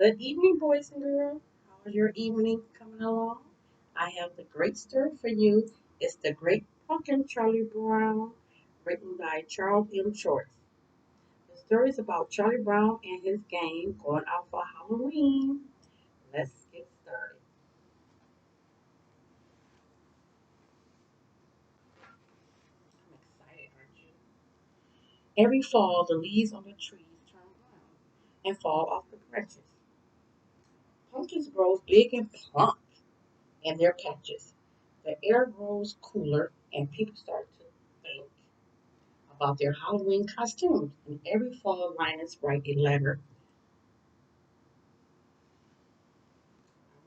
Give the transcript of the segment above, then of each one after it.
Good evening, boys and girls. How's your evening coming along? I have the great story for you. It's The Great Pumpkin Charlie Brown, written by Charles M. Short. The story is about Charlie Brown and his gang going out for Halloween. Let's get started. I'm excited, aren't you? Every fall, the leaves on the trees turn brown and fall off the branches. Pumpkins grow big and plump in their patches. The air grows cooler, and people start to think about their Halloween costumes. And every fall, Linus write a letter.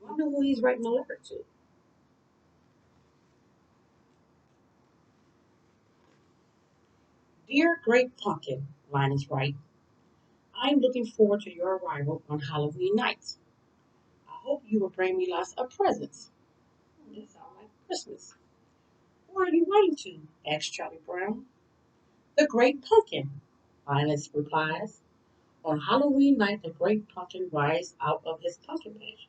I wonder who he's writing a letter to. Dear Great Pumpkin, Linus writes, I'm looking forward to your arrival on Halloween night. I hope you will bring me lots of presents. That sounds like Christmas. Who are you writing to? Asks Charlie Brown. The Great Pumpkin, Linus replies. On Halloween night, the Great Pumpkin rides out of his pumpkin patch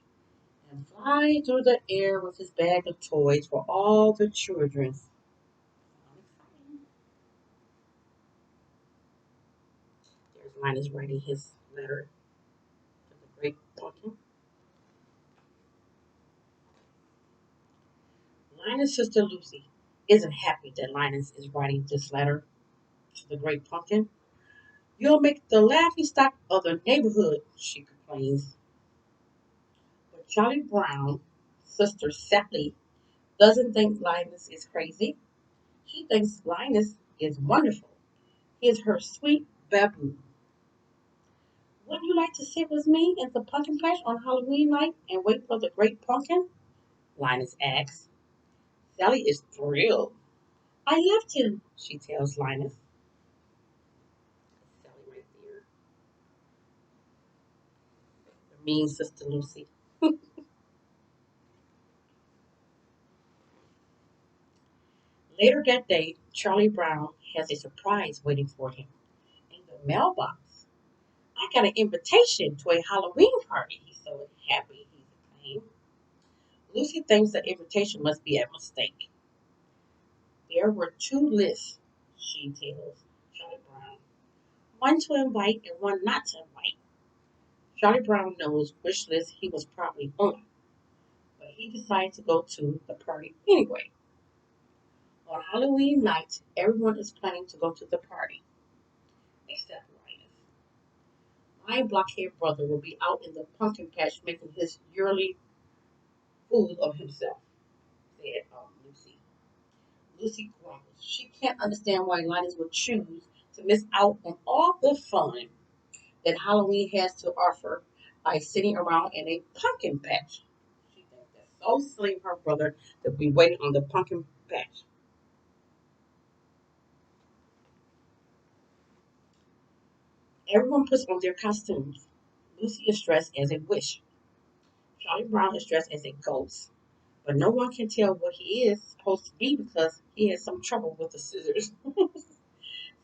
and fly through the air with his bag of toys for all the children. There's Linus writing his letter to the Great Pumpkin. Linus' sister Lucy isn't happy that Linus is writing this letter to the Great Pumpkin. You'll make the laughing stock of the neighborhood, she complains. But Charlie Brown, sister Sally, doesn't think Linus is crazy. She thinks Linus is wonderful. He is her sweet baboon. Would you like to sit with me in the pumpkin patch on Halloween night and wait for the great pumpkin? Linus asks. Sally is thrilled. I love to, she tells Linus. Sally right there. The mean sister Lucy. Later that day, Charlie Brown has a surprise waiting for him in the mailbox. I got an invitation to a Halloween party. He's so happy he's exclaimed. Lucy thinks the invitation must be a mistake. There were two lists, she tells Charlie Brown. One to invite and one not to invite. Charlie Brown knows which list he was probably on, but he decided to go to the party anyway. On Halloween night, everyone is planning to go to the party, except Linus. My blockhead brother will be out in the pumpkin patch making his yearly fool of himself, said Lucy. Lucy grumbles. She can't understand why Linus would choose to miss out on all the fun that Halloween has to offer by sitting around in a pumpkin patch. She thinks that's so silly of her brother to be waiting on the pumpkin patch. Everyone puts on their costumes. Lucy is dressed as a witch. Charlie Brown is dressed as a ghost. But no one can tell what he is supposed to be because he has some trouble with the scissors.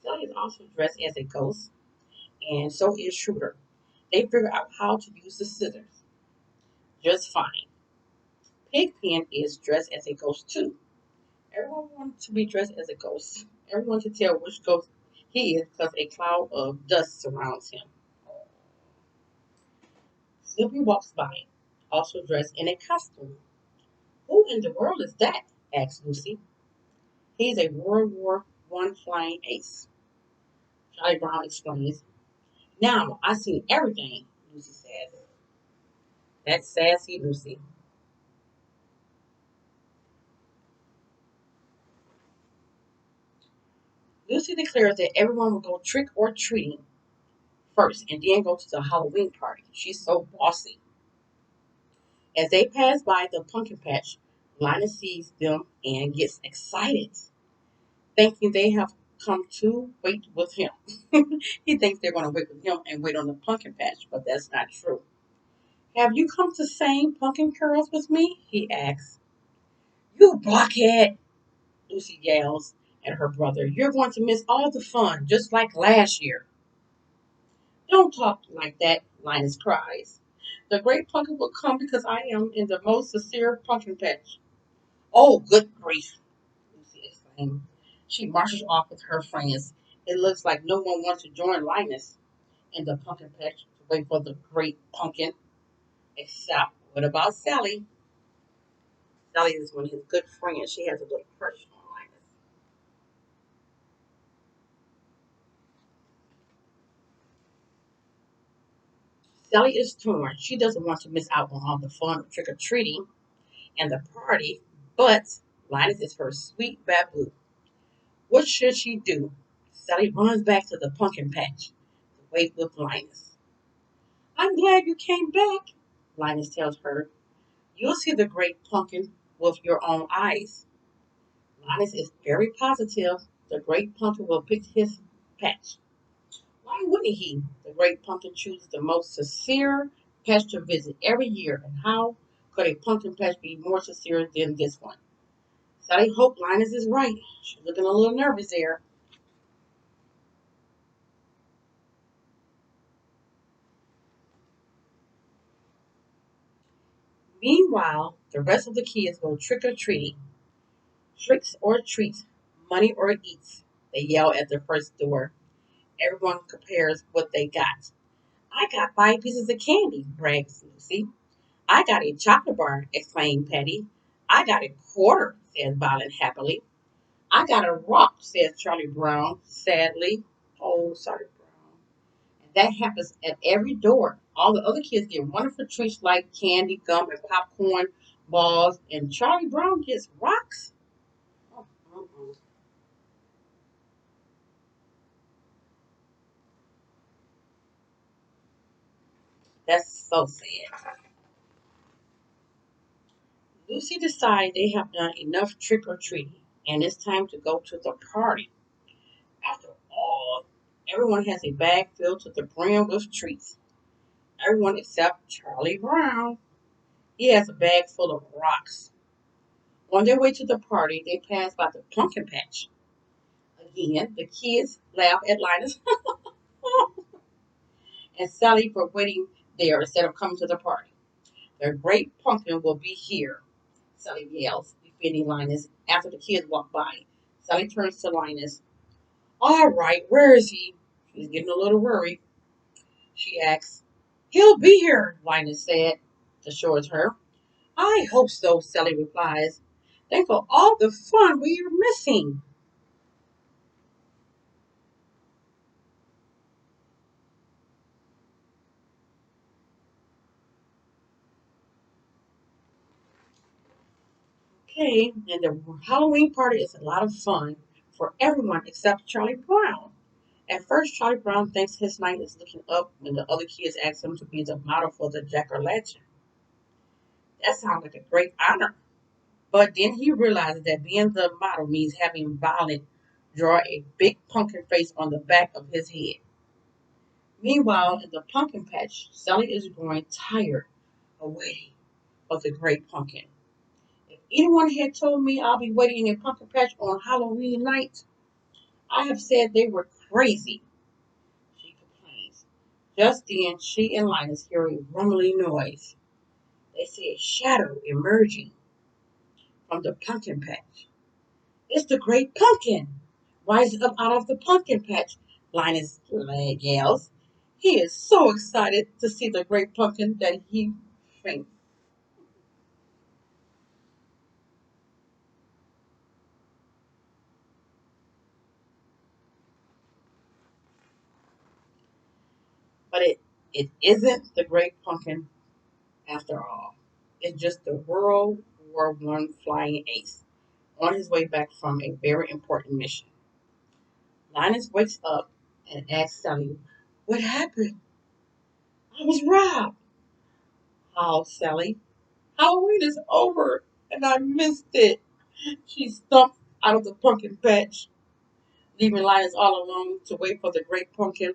Sally is also dressed as a ghost, and so is Shooter. They figure out how to use the scissors just fine. Pigpen is dressed as a ghost too. Everyone wants to be dressed as a ghost. Everyone can tell which ghost he is because a cloud of dust surrounds him. Snoopy walks by, also dressed in a costume. Who in the world is that? Asks Lucy. He's a World War I flying ace. Charlie Brown explains. Now I've seen everything, Lucy says. That's sassy Lucy. Lucy declares that everyone will go trick or treating first and then go to the Halloween party. She's so bossy. As they pass by the pumpkin patch, Linus sees them and gets excited, thinking they have come to wait with him. He thinks they're going to wait with him and wait on the pumpkin patch, but that's not true. Have you come to sing pumpkin carols with me? He asks. You blockhead, Lucy yells at her brother. You're going to miss all the fun, just like last year. Don't talk like that, Linus cries. The great pumpkin will come because I am in the most sincere pumpkin patch. Oh, good grief, Lucy exclaimed. She marches off with her friends. It looks like no one wants to join Linus in the pumpkin patch to wait for the great pumpkin. Except, what about Sally? Sally is one of his good friends. She has a little crush on Linus. Sally is torn. She doesn't want to miss out on all the fun of trick or treating and the party, but Linus is her sweet babu. What should she do? Sally runs back to the pumpkin patch to wait with Linus. I'm glad you came back, Linus tells her. You'll see the great pumpkin with your own eyes. Linus is very positive the great pumpkin will pick his patch. Why wouldn't he? The great pumpkin chooses the most sincere patch to visit every year, and how could a pumpkin patch be more sincere than this one? Sally hopes Linus is right. She's looking a little nervous there. Meanwhile, the rest of the kids go trick or treating. Tricks or treats, money or eats. They yell at the first door. Everyone compares what they got. I got 5 pieces of candy, brags Lucy. I got a chocolate bar, exclaimed Patty. I got a quarter, said Violet happily. I got a rock, said Charlie Brown sadly. Oh, sorry, Brown. And that happens at every door. All the other kids get wonderful treats like candy, gum, and popcorn balls, and Charlie Brown gets rocks. Oh, oh, oh. That's so sad. Lucy decides they have done enough trick or treating, and it's time to go to the party. After all, everyone has a bag filled to the brim with treats. Everyone except Charlie Brown. He has a bag full of rocks. On their way to the party, they pass by the pumpkin patch. Again, the kids laugh at Linus and Sally for waiting there instead of coming to the party. The great pumpkin will be here, Sally yells, defending Linus after the kids walk by. Sally turns to Linus. All right, where is he? She's getting a little worried. She asks. He'll be here, Linus said, assures her. I hope so, Sally replies. Think of all the fun we are missing. Okay, and the Halloween party is a lot of fun for everyone except Charlie Brown. At first, Charlie Brown thinks his night is looking up when the other kids ask him to be the model for the Jack-o'-lantern. That sounds like a great honor. But then he realizes that being the model means having Violet draw a big pumpkin face on the back of his head. Meanwhile, in the pumpkin patch, Sally is growing tired of waiting for the great pumpkin. If anyone had told me I'll be waiting in a pumpkin patch on Halloween night, I have said they were crazy, she complains. Just then, she and Linus hear a rumbling noise. They see a shadow emerging from the pumpkin patch. It's the great pumpkin! Rises up out of the pumpkin patch, Linus yells. He is so excited to see the great pumpkin that he faints. But it isn't the great pumpkin after all. It's just the World War I flying ace on his way back from a very important mission. Linus wakes up and asks Sally, what happened? I was robbed. Howled Sally. Halloween is over and I missed it. She stumped out of the pumpkin patch, leaving Linus all alone to wait for the great pumpkin.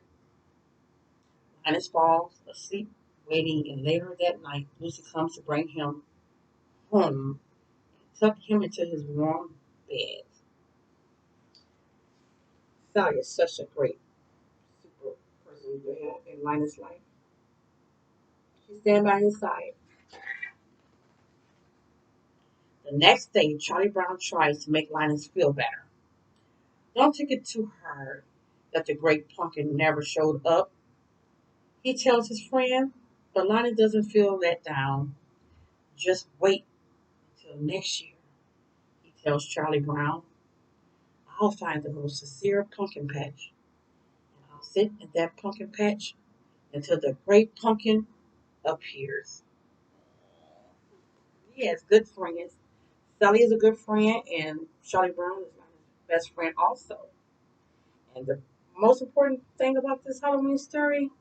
Linus falls asleep, waiting, and later that night, Lucy comes to bring him home and tuck him into his warm bed. Sally is such a great super person to have in Linus' life. She stand by his side. The next day, Charlie Brown tries to make Linus feel better. Don't take it too hard that the great pumpkin never showed up, he tells his friend, but Linus doesn't feel let down. Just wait until next year, he tells Charlie Brown. I'll find the most sincere pumpkin patch, and I'll sit in that pumpkin patch until the great pumpkin appears. He has good friends. Sally is a good friend, and Charlie Brown is my best friend also. And the most important thing about this Halloween story,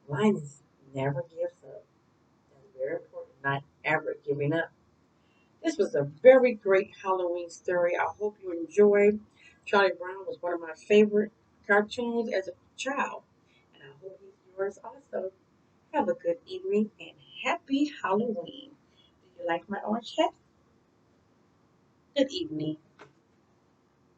Linus never gives up. That's very important, not ever giving up. This was a very great Halloween story. I hope you enjoyed. Charlie Brown was one of my favorite cartoons as a child, and I hope he's yours also. Have a good evening and happy Halloween. Do you like my orange hat? Good evening.